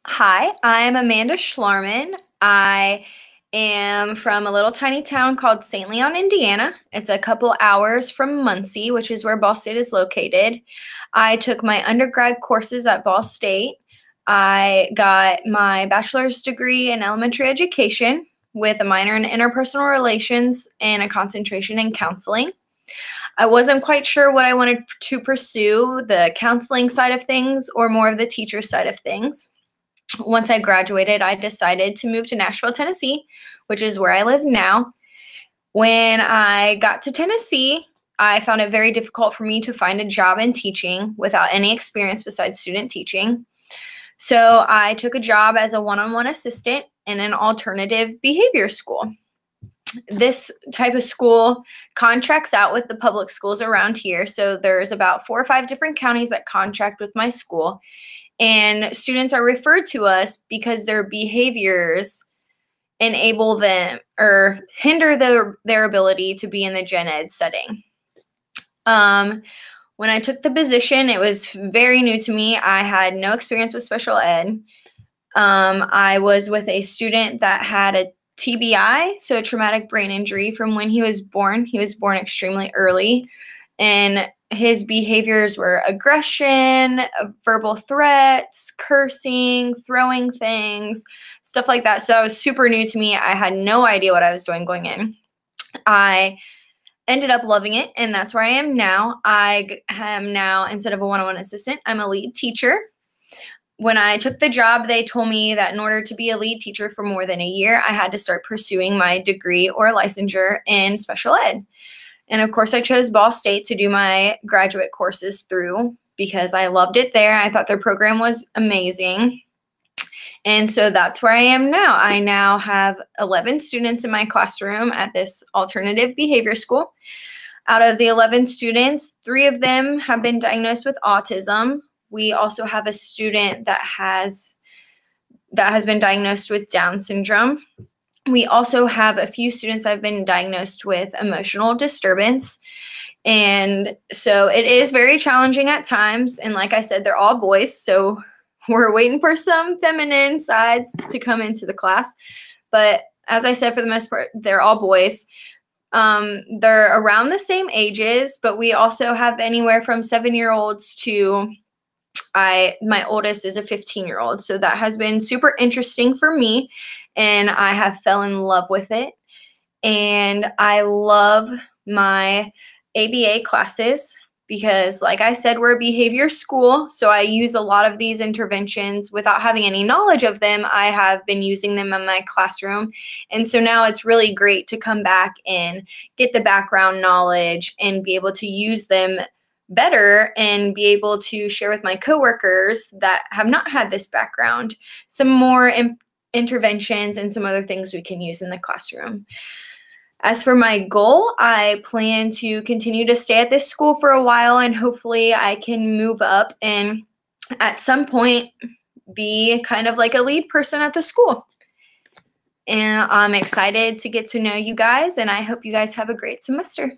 Hi, I'm Amanda Schlarman. I am from a little tiny town called St. Leon, Indiana. It's a couple hours from Muncie, which is where Ball State is located. I took my undergrad courses at Ball State. I got my bachelor's degree in elementary education with a minor in interpersonal relations and a concentration in counseling. I wasn't quite sure what I wanted to pursue, the counseling side of things or more of the teacher side of things. Once I graduated, I decided to move to Nashville, Tennessee, which is where I live now. When I got to Tennessee, I found it very difficult for me to find a job in teaching without any experience besides student teaching. So I took a job as a one-on-one assistant in an alternative behavior school. This type of school contracts out with the public schools around here. So there's about 4 or 5 different counties that contract with my school. And students are referred to us because their behaviors enable them or hinder their ability to be in the gen ed setting. When I took the position, it was very new to me. I had no experience with special ed. I was with a student that had a TBI, so a traumatic brain injury from when he was born. He was born extremely early, and his behaviors were aggression, verbal threats, cursing, throwing things, stuff like that. So that was super new to me. I had no idea what I was doing going in. I ended up loving it, and that's where I am now. I am now, instead of a one-on-one assistant, I'm a lead teacher. When I took the job, they told me that in order to be a lead teacher for more than a year, I had to start pursuing my degree or licensure in special ed. And of course, I chose Ball State to do my graduate courses through because I loved it there. I thought their program was amazing. And so that's where I am now. I now have 11 students in my classroom at this alternative behavior school. Out of the 11 students, 3 of them have been diagnosed with autism. We also have a student that has been diagnosed with Down syndrome. We also have a few students that have been diagnosed with emotional disturbance. And so it is very challenging at times. And like I said, they're all boys. So we're waiting for some feminine sides to come into the class. But as I said, for the most part, they're all boys. They're around the same ages, but we also have anywhere from 7-year-olds to my oldest is a 15-year-old. So that has been super interesting for me, and I have fell in love with it. And I love my ABA classes because, like I said, we're a behavior school. So I use a lot of these interventions without having any knowledge of them. I have been using them in my classroom. And so now it's really great to come back and get the background knowledge and be able to use them better and be able to share with my coworkers that have not had this background some more interventions and some other things we can use in the classroom. As for my goal, I plan to continue to stay at this school for a while, and hopefully I can move up and at some point be kind of like a lead person at the school. And I'm excited to get to know you guys, and I hope you guys have a great semester.